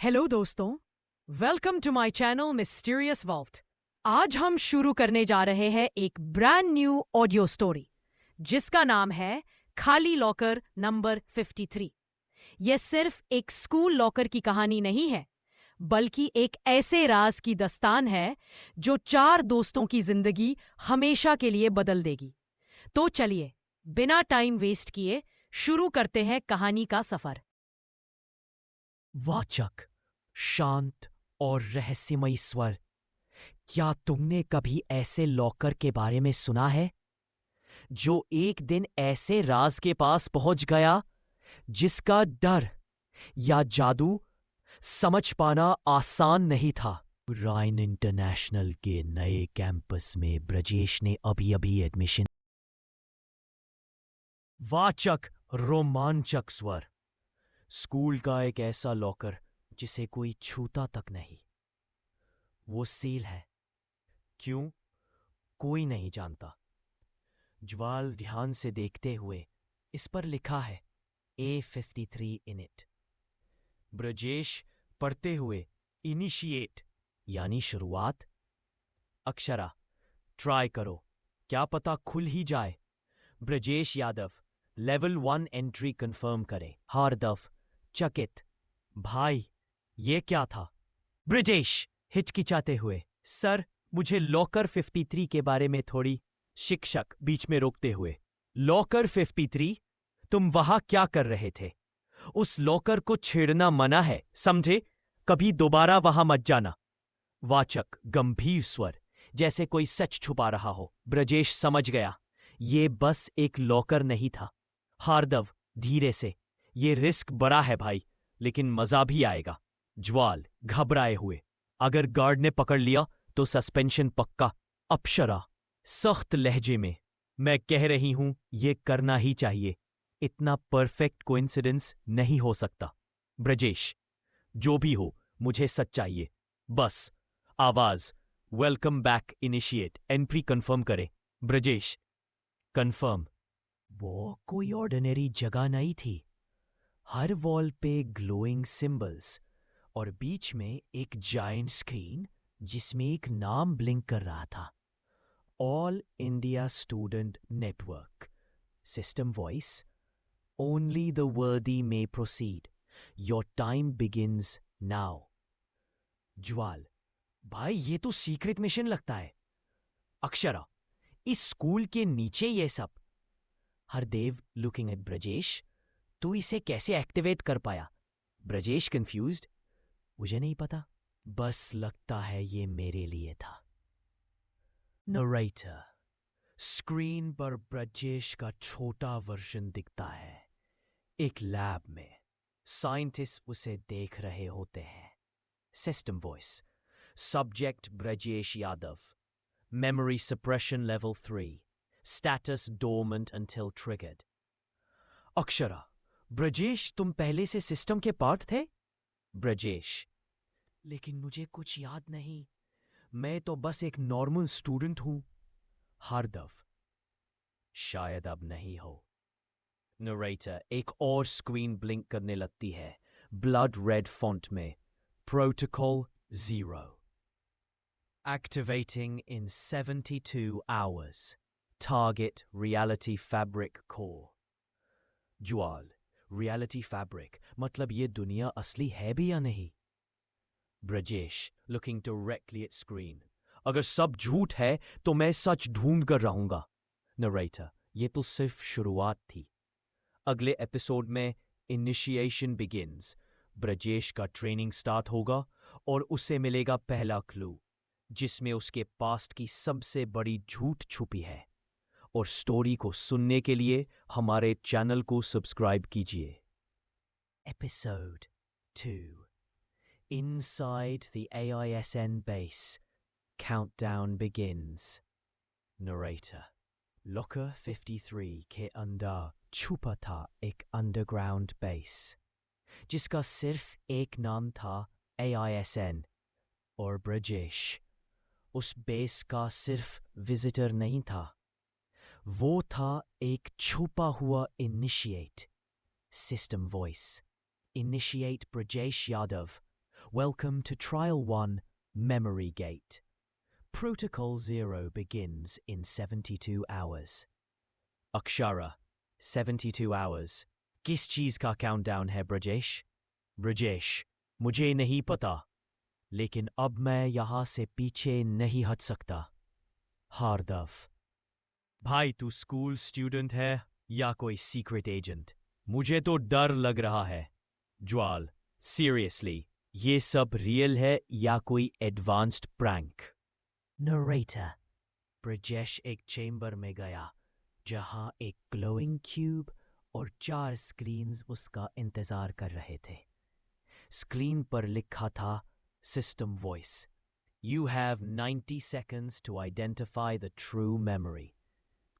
Hello दोस्तों, welcome to my channel mysterious vault. आज हम शुरू करने जा रहे हैं एक ब्रांड न्यू ऑडियो स्टोरी जिसका नाम है खाली लॉकर नंबर 53। यह सिर्फ एक स्कूल लॉकर की कहानी नहीं है, बल्कि एक ऐसे राज की दस्तान है जो 4 दोस्तों की जिंदगी हमेशा के लिए बदल देगी। तो चलिए, बिना टाइम वेस्ट किए शुरू करते हैं कहानी का सफर। वाचक, शांत और रहस्यमयी स्वर। क्या तुमने कभी ऐसे लॉकर के बारे में सुना है जो एक दिन ऐसे राज के पास पहुंच गया जिसका डर या जादू समझ पाना आसान नहीं था? राइन इंटरनेशनल के नए कैंपस में ब्रजेश ने अभी-अभी एडमिशन। वाचक, रोमांचक स्वर। स्कूल का एक ऐसा लॉकर जिसे कोई छूता तक नहीं। वो सील है। क्यों? कोई नहीं जानता। ज्वाल ध्यान से देखते हुए इस पर लिखा है A53 इन इट। ब्रजेश पढ़ते हुए इनिशिएट यानी शुरुआत। अक्षरा, ट्राई करो, क्या पता खुल ही जाए। Brajesh Yadav, level 1 entry confirm करे। हार्दव, चकित, भाई ये क्या था? ब्रजेश हिचकिचाते हुए, सर मुझे लॉकर 53 के बारे में थोड़ी। शिक्षक बीच में रोकते हुए, लॉकर 53? तुम वहां क्या कर रहे थे? उस लॉकर को छेड़ना मना है, समझे? कभी दोबारा वहां मत जाना। वाचक गंभीर स्वर, जैसे कोई सच छुपा रहा हो। ब्रजेश समझ गया, ये बस एक लॉकर नहीं था। हार्दव धीरे से, ये रिस्क बड़ा है भाई, लेकिन मजा भी आएगा। ज्वाल घबराए हुए, अगर गार्ड ने पकड़ लिया तो सस्पेंशन पक्का। अप्सरा सख्त लहजे में, मैं कह रही हूं ये करना ही चाहिए। इतना परफेक्ट कोइंसिडेंस नहीं हो सकता। ब्रजेश, जो भी हो मुझे सच चाहिए बस। आवाज, welcome back initiate, entry confirm करे। ब्रजेश, कंफर्म। वो कोई ऑर्डिनरी जगह नहीं थी। हर वॉल पे ग्लोइंग सिंबल्स और बीच में एक जायंट स्क्रीन जिसमें एक नाम ब्लिंक कर रहा था। All India student network. System voice, only the worthy may proceed, your time begins now. Jwal, भाई ये तो सीक्रेट मिशन लगता है। अक्षरा, इस स्कूल के नीचे ये सब? हरदेव लुकिंग एट ब्रजेश, तू इसे कैसे एक्टिवेट कर पाया? ब्रजेश कंफ्यूज्ड, मुझे नहीं पता, बस लगता है ये मेरे लिए था। नरेटर, स्क्रीन पर ब्रजेश का छोटा वर्जन दिखता है। एक लैब में साइंटिस्ट उसे देख रहे होते हैं। System voice, subject Brajesh Yadav, memory suppression level 3, status dormant until triggered. Akshara, Brajesh तुम पहले से सिस्टम के पार्ट थे? ब्रजेश, लेकिन मुझे कुछ याद नहीं, मैं तो बस एक नॉर्मल स्टूडेंट हूं। हार्दव, शायद अब नहीं हो। नरेटर, एक और स्क्रीन ब्लिंक करने लगती है, ब्लड रेड फॉन्ट में, प्रोटोकॉल 0, एक्टिवेटिंग इन 72 hours, target reality fabric core. Jwal, reality fabric मतलब ये दुनिया असली है भी या नहीं? Brajesh looking directly at screen, अगर सब झूठ है तो मैं सच ढूंढ कर रहूंगा। नरेटर, ये तो सिर्फ शुरुआत थी। अगले एपिसोड में इनिशिएशन बिगिंस, ब्रजेश का ट्रेनिंग स्टार्ट होगा और उसे मिलेगा पहला क्लू जिसमें उसके पास्ट की सबसे बड़ी झूठ छुपी है। और स्टोरी को सुनने के लिए हमारे चैनल को सब्सक्राइब कीजिए। Episode 2, Inside the AISN base, countdown begins. Narrator, locker 53 के अंदर छुपा था एक अंडरग्राउंड बेस जिसका सिर्फ एक नाम था AISN। और ब्रजेश उस बेस का सिर्फ विजिटर नहीं था, वो था एक छुपा हुआ initiate. System voice, initiate Brajesh Yadav, Welcome to Trial 1, Memory Gate. Protocol 0 begins in 72 hours. Akshara, 72 hours. किस चीज का काउंटडाउन है ब्रजेश? ब्रजेश, मुझे नहीं पता, लेकिन अब मैं यहां से पीछे नहीं हट सकता. हार्दव, भाई तू स्कूल स्टूडेंट है या कोई सीक्रेट एजेंट? मुझे तो डर लग रहा है. ज्वाल, सीरियसली, ये सब रियल है या कोई एडवांस्ड प्रैंक? नरेटर, ब्रजेश एक चेंबर में गया जहां एक ग्लोइंग क्यूब और 4 स्क्रीन्स उसका इंतजार कर रहे थे. स्क्रीन पर लिखा था system voice. You have 90 seconds to identify the true memory.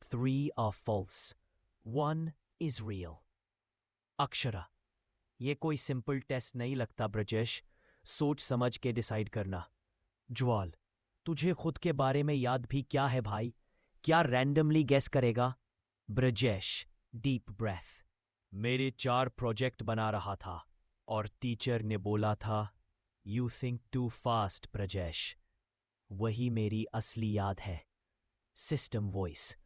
3 are false. 1 is real. Akshara, ये कोई सिंपल टेस्ट नहीं लगता ब्रजेश. सोच समझ के डिसाइड करना. ज्वाल, तुझे खुद के बारे में याद भी क्या है भाई? क्या रैंडमली गेस करेगा? Brajesh, deep breath. मेरे 4 प्रोजेक्ट बना रहा था और टीचर ने बोला था you think too fast Brajesh. वही मेरी असली याद है. System voice,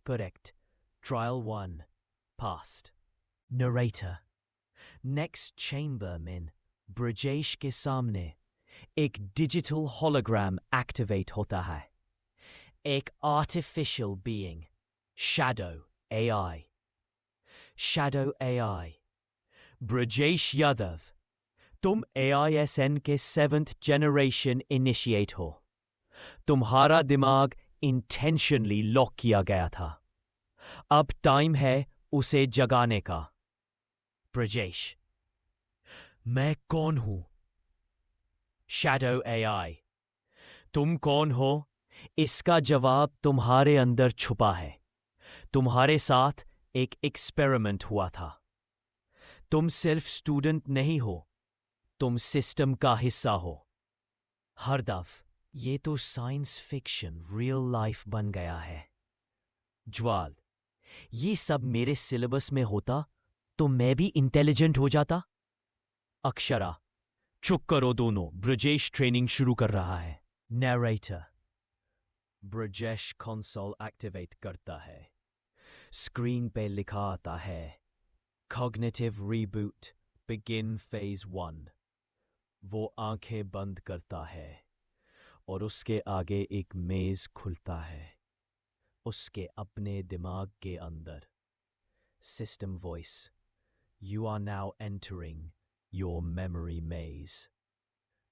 correct. Trial 1 passed. Narrator, next chamber में ब्रजेश के सामने एक डिजिटल होलोग्राम एक्टिवेट होता है. एक artificial being, shadow AI. Shadow AI, Brajesh Yadav, तुम AISN के 7th जनरेशन इनिशिएट हो. तुम्हारा दिमाग इंटेंशनली लॉक किया गया था. अब टाइम है उसे जगाने का. ब्रजेश, मैं कौन हूं? शैडो AI, तुम कौन हो? इसका जवाब तुम्हारे अंदर छुपा है. तुम्हारे साथ एक एक्सपेरिमेंट हुआ था. तुम सिर्फ स्टूडेंट नहीं हो, तुम सिस्टम का हिस्सा हो. हरदव, ये तो साइंस फिक्शन रियल लाइफ बन गया है. ज्वाल, ये सब मेरे सिलेबस में होता तो मैं भी इंटेलिजेंट हो जाता. अक्षरा, चुप करो दोनों, ब्रजेश ट्रेनिंग शुरू कर रहा है. नरेटर, ब्रजेश कंसोल एक्टिवेट करता है. स्क्रीन पे लिखा आता है कॉग्निटिव रीबूट, बिगिन फेज 1. वो आंखें बंद करता है और उसके आगे एक मेज खुलता है. उसके अपने दिमाग के अंदर. System voice, you are now entering your memory maze.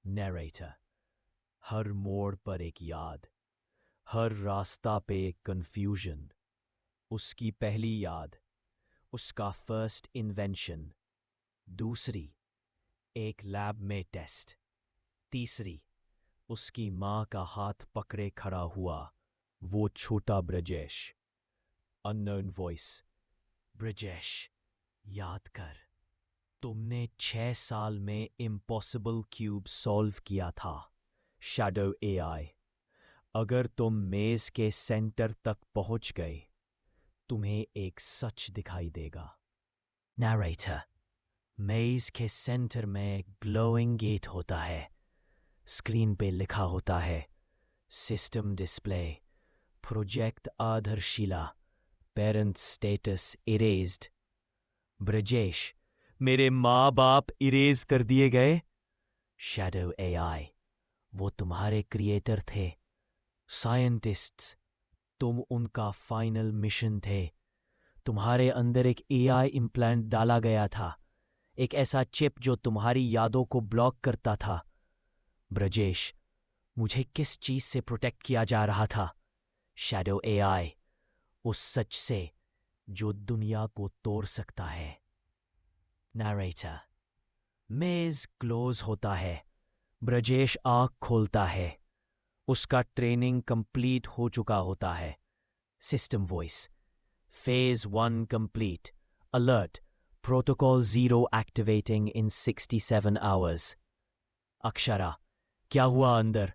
Narrator, हर मोड़ पर एक याद, हर रास्ता पे एक कंफ्यूजन. उसकी पहली याद, उसका फर्स्ट इन्वेंशन. दूसरी, एक लैब में टेस्ट. तीसरी, उसकी माँ का हाथ पकड़े खड़ा हुआ वो छोटा ब्रजेश. अननोन वॉइस, ब्रजेश, याद कर, तुमने 6 साल में इम्पॉसिबल क्यूब सॉल्व किया था. शैडो AI, अगर तुम मेज के सेंटर तक पहुंच गए तुम्हें एक सच दिखाई देगा. नरेटर, मेज के सेंटर में ग्लोइंग गेट होता है. स्क्रीन पे लिखा होता है सिस्टम डिस्प्ले, प्रोजेक्ट आधारशिला, पेरेंट स्टेटस इरेज्ड. ब्रजेश, मेरे माँ बाप इरेज कर दिए गए. शैडो AI, वो तुम्हारे क्रिएटर थे, साइंटिस्ट्स. तुम उनका फाइनल मिशन थे. तुम्हारे अंदर एक AI इम्प्लांट डाला गया था, एक ऐसा चिप जो तुम्हारी यादों को ब्लॉक करता था. ब्रजेश, मुझे किस चीज से प्रोटेक्ट किया जा रहा था? शैडो AI, उस सच से जो दुनिया को तोड़ सकता है. नरेटर, मेज क्लोज होता है. ब्रजेश आंख खोलता है. उसका ट्रेनिंग कंप्लीट हो चुका होता है. System voice, phase 1 complete. Alert, protocol 0 activating in 67 hours. Akshara, क्या हुआ अंदर?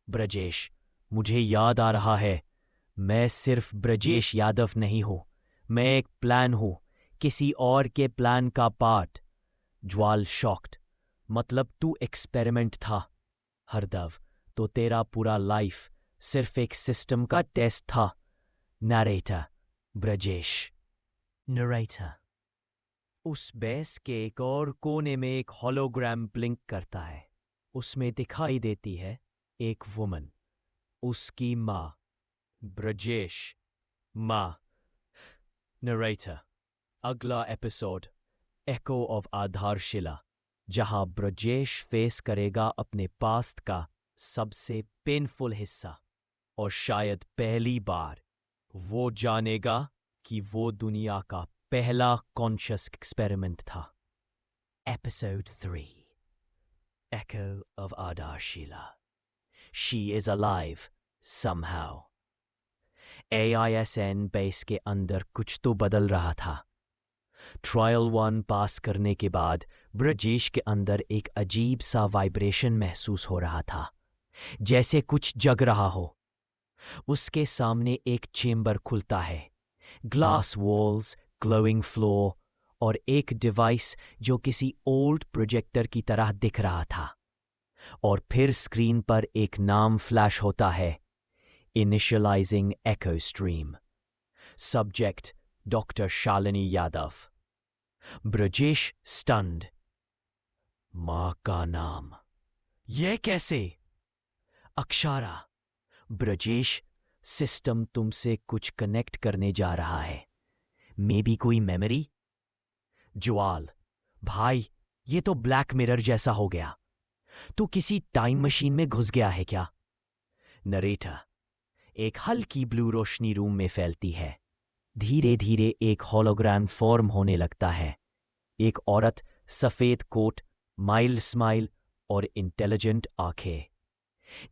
ब्रजेश, मुझे याद आ रहा है. मैं सिर्फ ब्रजेश यादव नहीं हूं, मैं एक प्लान हूं, किसी और के प्लान का पार्ट. ज्वाल शॉक्ड. मतलब तू एक्सपेरिमेंट था। हरदव, तो तेरा पूरा लाइफ सिर्फ एक सिस्टम का टेस्ट था। नरेटर ब्रजेश। नरेटर उस बेस के एक और कोने में एक होलोग्राम ब्लिंक करता है। उसमें दिखाई देती है एक वुमन, उसकी माँ। ब्रजेश माँ। नरेटर अगला एपिसोड एको ऑफ आधारशिला, जहां ब्रजेश फेस करेगा अपने पास्ट का सबसे पेनफुल हिस्सा, और शायद पहली बार वो जानेगा कि वो दुनिया का पहला कॉन्शियस एक्सपेरिमेंट था। Episode 3 Echo of Adarshila. She is alive somehow. AISN base के अंदर कुछ तो बदल रहा था। ट्रायल 1 पास करने के बाद ब्रजेश के अंदर एक अजीब सा वाइब्रेशन महसूस हो रहा था, जैसे कुछ जग रहा हो। उसके सामने एक चेंबर खुलता है, ग्लास वॉल्स, ग्लोइंग फ्लोर और एक डिवाइस जो किसी ओल्ड प्रोजेक्टर की तरह दिख रहा था। और फिर स्क्रीन पर एक नाम फ्लैश होता है, initialising echo stream. Subject doctor Shalini Yadav. Brajesh stunned. मां का नाम, यह कैसे? अक्षरा, ब्रजेश, सिस्टम तुमसे कुछ कनेक्ट करने जा रहा है। मे बी कोई मेमोरी? ज्वाल, भाई, ये तो ब्लैक मिरर जैसा हो गया। तू किसी टाइम मशीन में घुस गया है क्या? नरेटर, एक हल्की ब्लू रोशनी रूम में फैलती है। धीरे धीरे एक होलोग्राम फॉर्म होने लगता है। एक औरत, सफेद कोट, माइल्ड स्माइल और इंटेलिजेंट आंखें।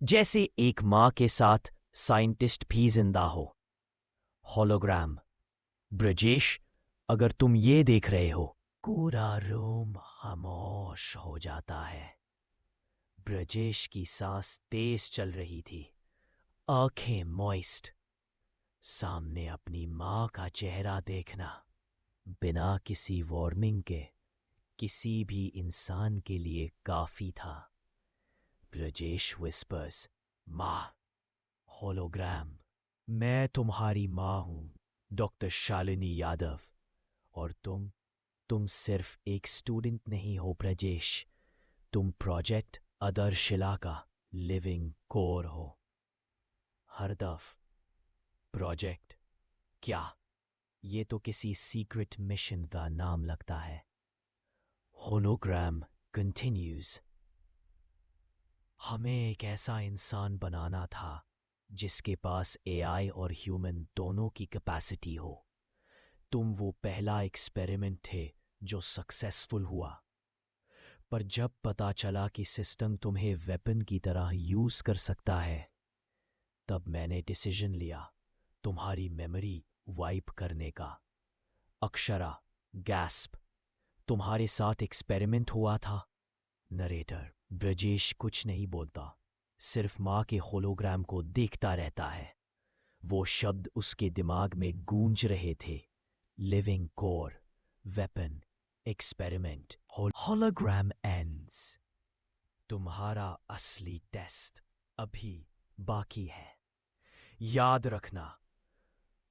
जैसे एक मां के साथ साइंटिस्ट भी जिंदा हो। होलोग्राम। ब्रजेश, अगर तुम ये देख रहे हो। पूरा रूम खामोश हो जाता है। ब्रजेश की सांस तेज चल रही थी, आंखें मॉइस्ट। सामने अपनी मां का चेहरा देखना, बिना किसी वार्निंग के, किसी भी इंसान के लिए काफी था। ब्रजेश विस्पर्स, मां। होलोग्राम, मैं तुम्हारी मां हूं, डॉक्टर शालिनी यादव। और तुम सिर्फ एक स्टूडेंट नहीं हो ब्रजेश, तुम प्रोजेक्ट आधारशिला का लिविंग कोर हो। हरदव, प्रोजेक्ट क्या? ये तो किसी सीक्रेट मिशन का नाम लगता है। Hologram continues. हमें एक ऐसा इंसान बनाना था जिसके पास एआई और ह्यूमन दोनों की कैपेसिटी हो। तुम वो पहला एक्सपेरिमेंट थे जो सक्सेसफुल हुआ। पर जब पता चला कि सिस्टम तुम्हें वेपन की तरह यूज कर सकता है, तब मैंने डिसीजन लिया तुम्हारी मेमोरी वाइप करने का। अक्षरा, गैस्प, तुम्हारे साथ एक्सपेरिमेंट हुआ था? नरेटर, ब्रजेश कुछ नहीं बोलता, सिर्फ मां के होलोग्राम को देखता रहता है। वो शब्द उसके दिमाग में गूंज रहे थे, living core, weapon, experiment, hologram ends. तुम्हारा असली टेस्ट अभी बाकी है। याद रखना,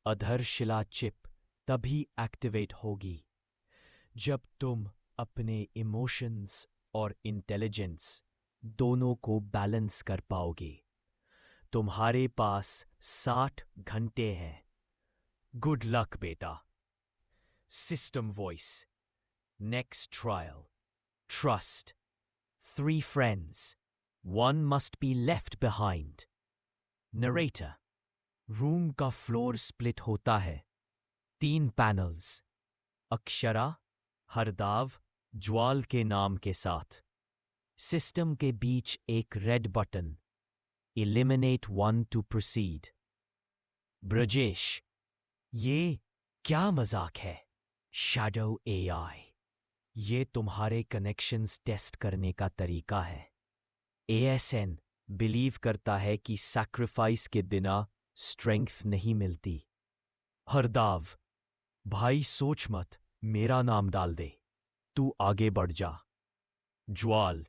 अधरशिला चिप तभी एक्टिवेट होगी जब तुम अपने इमोशंस और इंटेलिजेंस दोनों को बैलेंस कर पाओगे। तुम्हारे पास 60 घंटे हैं। गुड लक बेटा। System voice. Next trial. Trust. 3 friends. 1 must be left behind. Narrator, room का फ्लोर स्प्लिट होता है। 3 पैनल्स, अक्षरा, हरदाव, ज्वाल के नाम के साथ। सिस्टम के बीच एक red button, eliminate 1 to proceed। Brajesh, ये क्या मजाक है? शैडो एआई, ये तुम्हारे कनेक्शंस टेस्ट करने का तरीका है। एएसएन बिलीव करता है कि सैक्रिफाइस के बिना स्ट्रेंथ नहीं मिलती। हरदाव, भाई सोच मत, मेरा नाम डाल दे, तू आगे बढ़ जा। ज्वाल,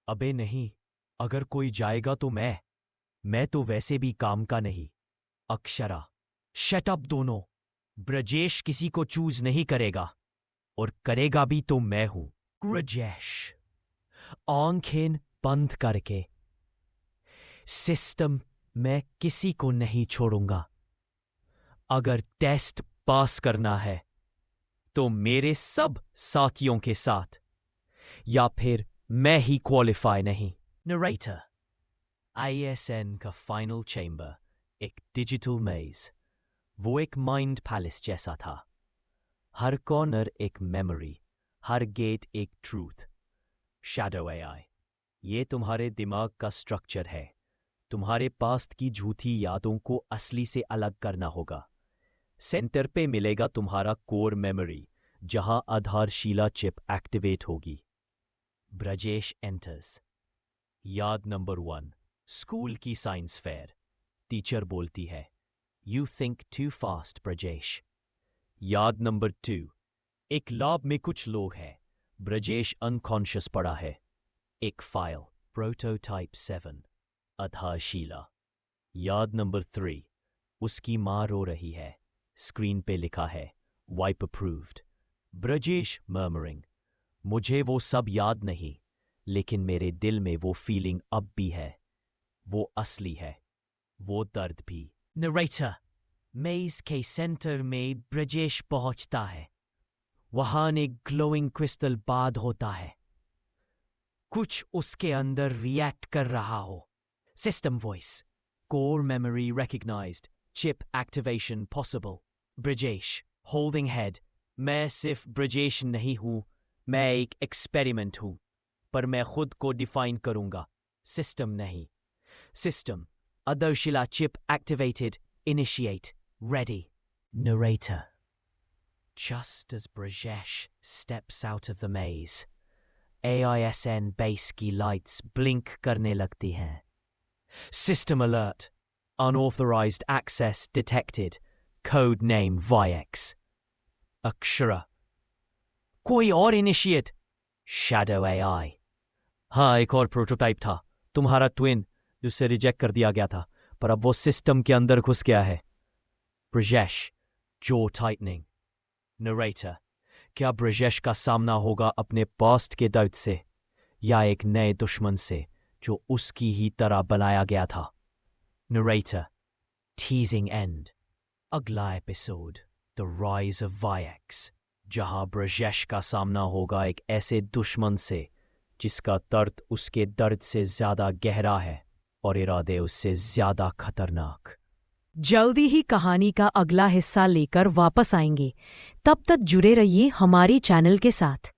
अबे नहीं, अगर कोई जाएगा तो मैं तो वैसे भी काम का नहीं। अक्षरा, शट अप दोनों। ब्रजेश किसी को चूज नहीं करेगा, और करेगा भी तो मैं हूं। ब्रजेश, आंखें बंद करके। सिस्टम, मैं किसी को नहीं छोड़ूंगा। अगर टेस्ट पास करना है तो मेरे सब साथियों के साथ, या फिर मैं ही क्वालिफाई नहीं। नरेटर, ISN का फाइनल चैम्बर एक डिजिटल मेज, वो एक माइंड पैलेस जैसा था। हर कॉर्नर एक मेमोरी, हर गेट एक ट्रूथ। शैडो AI, ये तुम्हारे दिमाग का स्ट्रक्चर है। तुम्हारे पास्ट की झूठी यादों को असली से अलग करना होगा। सेंटर पे मिलेगा तुम्हारा कोर मेमोरी, जहां आधारशिला चिप एक्टिवेट होगी। ब्रजेश एंटर्स। याद नंबर 1, स्कूल की साइंस फेयर। टीचर बोलती है, you think too fast Brajesh. याद नंबर 2, एक लैब में कुछ लोग हैं। ब्रजेश अनकॉन्शियस पड़ा है। एक फाइल, प्रोटोटाइप 7, आधारशिला। याद नंबर 3, उसकी मां रो रही है। स्क्रीन पे लिखा है, वाइप अप्रूव्ड। ब्रजेश मर्मरिंग, मुझे वो सब याद नहीं, लेकिन मेरे दिल में वो फीलिंग अब भी है। वो असली है, वो दर्द भी। नरेटर, मेज के सेंटर में ब्रजेश पहुंचता है। वहां एक ग्लोइंग क्रिस्टल बाद होता है। कुछ उसके अंदर रिएक्ट कर रहा हो। System voice, core memory recognised, chip activation possible. Brajesh, holding head, मैं सिर्फ ब्रजेश नहीं हूं, मैं एक एक्सपेरिमेंट हूं, पर मैं खुद को डिफाइन करूंगा, सिस्टम नहीं। सिस्टम, आधारशिला chip activated, initiate, ready. Narrator, just as Brajesh steps out of the maze, AISN base की lights blink करने लगती हैं। System alert, unauthorized access detected, code name Viex। Akshara, कोई और इनिशिएट। Shadow AI, हाँ, एक और प्रोटोटाइप था, तुम्हारा ट्विन, जिससे रिजेक्ट कर दिया गया था, पर अब वो सिस्टम के अंदर घुस गया है। Brajesh, jaw tightening. नरेटर, क्या ब्रजेश का सामना होगा अपने पास्ट के दर्द से, या एक नए दुश्मन से जो उसकी ही तरह बनाया गया था? Narrator, टीजिंग and. अगला एपिसोड, द राइज ऑफ वायक्स, जहां ब्रजेश का सामना होगा एक ऐसे दुश्मन से जिसका दर्द उसके दर्द से ज्यादा गहरा है और इरादे उससे ज्यादा खतरनाक। जल्दी ही कहानी का अगला हिस्सा लेकर वापस आएंगे। तब तक जुड़े रहिए हमारी चैनल के साथ।